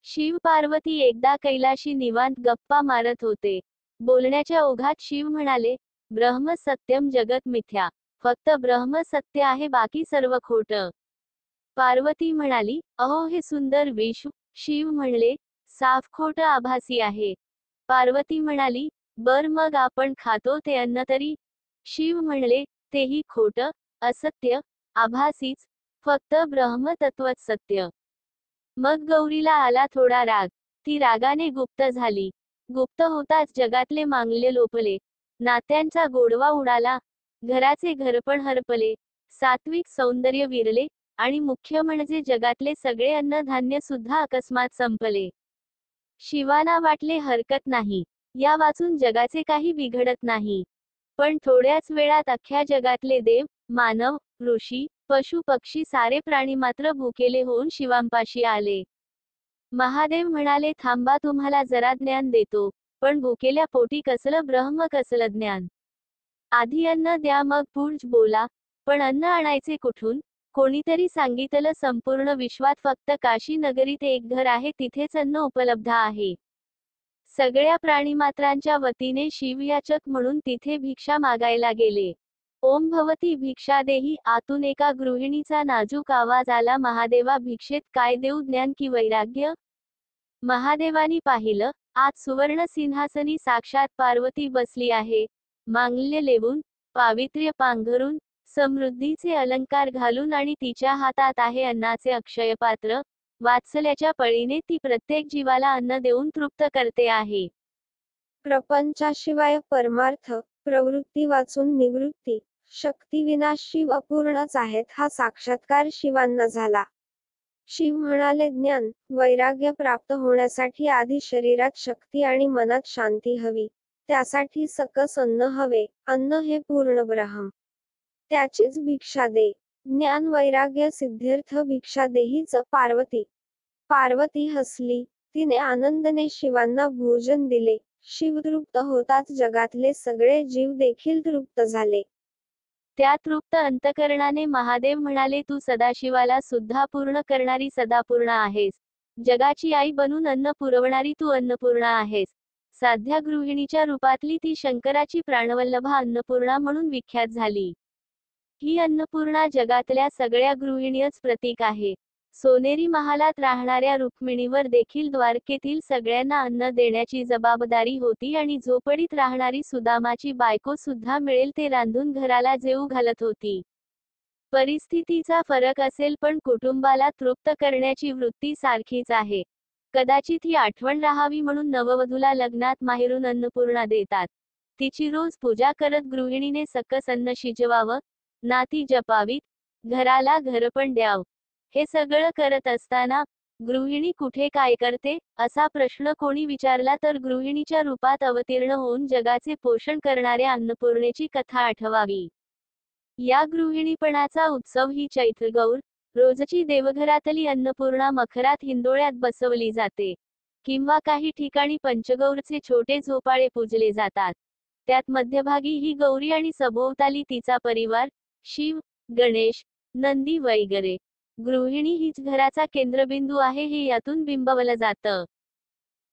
शिव पार्वती एकदा कैलाशी निवांत गप्पा मारत होते. बोलण्याच्या ओघात शिव म्हणाले, ब्रह्म सत्यम जगत मिथ्या. फक्त ब्रह्म सत्य आहे, बाकी सर्व खोटं. पार्वती म्हणाली, अहो हे सुंदर विष. शिव म्हणले, साफ खोटं आभासी आहे. पार्वती म्हणाली, बर मग आपण खातो ते अन्न तरी? शिव म्हणले, तेही खोटं, असत्य, आभासीच, फक्त ब्रह्म तत्वच सत्य. मग गौरीला आला थोडा राग. ती रागाने गुप्त झाली. गुप्त होताच जगातले मांगल्य लोपले. नात्यांचा गोडवा उडाला. घराचे घरपण हरपले. सात्विक सौंदर्य विरले. आणि मुख्य म्हणजे जगातले सगळे अन्नधान्य सुद्धा अकस्मात संपले. शिवाना वाटले हरकत नाही. या वाचून जगाचे काही बिघडत नाही. पण थोड्याच वेळात अख्ख्या जगातले देव, मानव, ऋषी, पशु पक्षी सारे प्राणी मात्र भुकेले होऊन शिवांपाशी आले. महादेव म्हणाले, थांबा, तुम्हाला जरा ज्ञान देतो. पण भुकेल्या पोटी कसलं ब्रह्म, कसलं ज्ञान? आधी अन्न द्या, मग पुढच बोला. पण अन्न आणायचे कुठून? कोणीतरी सांगितलं, संपूर्ण विश्वात फक्त काशी नगरीत एक घर आहे, तिथेच अन्न उपलब्ध आहे. सगळ्या प्राणीमात्रांच्या वतीने शिवयाचक म्हणून तिथे भिक्षा मागायला गेले. ओम भवती भिक्षादेही, आतून एका गृहिणीचा नाजूक आवाज आला, महादेवा, भिक्षेत काय देऊ, ज्ञान की वैराग्य? महादेवानी पाहिलं, आत सुवर्ण सिंहासनी साक्षात पार्वती बसली आहे. मांगल्य लेवून, पावित्र्य पांघरून, समृद्धीचे अलंकार घालून आणि तिच्या हातात आहे अन्नाचे अक्षय पात्र. वात्सल्याच्या पळीने ती प्रत्येक जीवाला अन्न देऊन तृप्त करते आहे. प्रपंचाशिवाय परमार्थ, प्रवृत्ती वाचून निवृत्ती, शक्तीविना शिव अपूर्णच आहेत, हा साक्षात्कार शिवांना झाला. शिव म्हणाले, ज्ञान, वैराग्य प्राप्त होण्यासाठी आधी शरीरात शक्ती आणि मनात शांती हवी. त्यासाठी सकस अन्न हवे. अन्न हे पूर्ण ब्रह्म. त्याचीच भिक्षा दे. ज्ञान वैराग्य सिद्ध्यर्थ भिक्षा देहीच पार्वती. पार्वती हसली. तिने आनंदने शिवांना भोजन दिले. शिव तृप्त होताच जगातले सगळे जीव देखील तृप्त झाले. त्या तृप्त अंतकरणाने महादेव म्हणाले, तू सदाशिवाला सुद्धा पूर्ण करणारी सदापूर्ण आहेस. जगाची आई बनून अन्न पुरवणारी तू अन्नपूर्णा आहेस. साध्या गृहिणीच्या रूपातली ती शंकराची प्राणवल्लभा अन्नपूर्णा म्हणून विख्यात झाली. ही अन्नपूर्णा जगातल्या सगळ्या गृहिणीच प्रतीक आहे. सोनेरी महालात राहणाऱ्या रुक्मिणीवर देखील द्वारकेतील सगळ्यांना अन्न देण्याची जबाबदारी होती आणि झोपडीत राहणारी सुदामाची बायको सुद्धा मिळेल ते रांधून घराला जेवू घालत होती. परिस्थितीचा फरक असेल, पण कुटुंबाला तृप्त करण्याची वृत्ती सारखीच आहे. कदाचित ही आठवण राहावी म्हणून नववधूला लग्नात माहेरून अन्नपूर्णा देतात. तिची रोज पूजा करत गृहिणीने सकस अन्न शिजवावं, नाती जपावीत, घराला घरपण द्यावं. हे सगळं करत असताना गृहिणी कुठे काय करते, असा प्रश्न कोणी विचारला तर गृहिणीच्या रूपात अवतीर्ण होऊन जगाचे पोषण करणाऱ्या अन्नपूर्णेची कथा आठवावी. या गृहिणीपणाचा उत्सव ही चैत्रगौर, रोजची देवघरातली अन्नपूर्णा मखरात हिंदोळ्यात बसवली जाते. किंवा काही ठिकाणी पंचगौरचे छोटे झोपाळे पूजले जातात. त्यात मध्यभागी ही गौरी आणि सभोवताली तिचा परिवार, शिव, गणेश, नंदी वगैरे. गृहिणी हीच घराचा केंद्रबिंदू आहे हे यातून बिंबवलं जातं.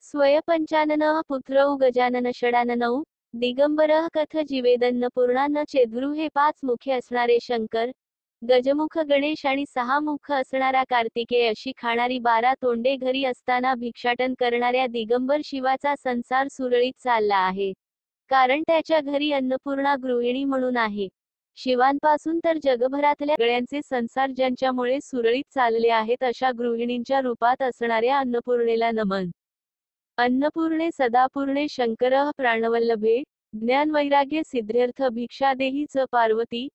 स्वयंपंचाननः पुत्रौ गजानन षडाननौ, दिगंबरः कथ जीवेदन्नपूर्णा न चेद्रू हे 5 मुखे असणारे शंकर, गजमुख गणेश आणि 6 मुख असणारा कार्तिकेय अशी खाणारी 12 तोंडे घरी असताना भिक्षाटन करणाऱ्या दिगंबर शिवाचा संसार सुरळीत चालला आहे. कारण त्याच्या घरी अन्नपूर्णा गृहिणी म्हणून आहे. शिवांपासून तर जगभरातल्या सगळ्यांचे संसार ज्यांच्यामुळे सुरळीत चालले आहेत अशा गृहिणींच्या रूपात असणाऱ्या अन्नपूर्णेला नमन. अन्नपूर्णे सदापूर्णे शंकरः प्राणवल्लभे, ज्ञान वैराग्य सिद्ध्यर्थ भिक्षा देही च पार्वती.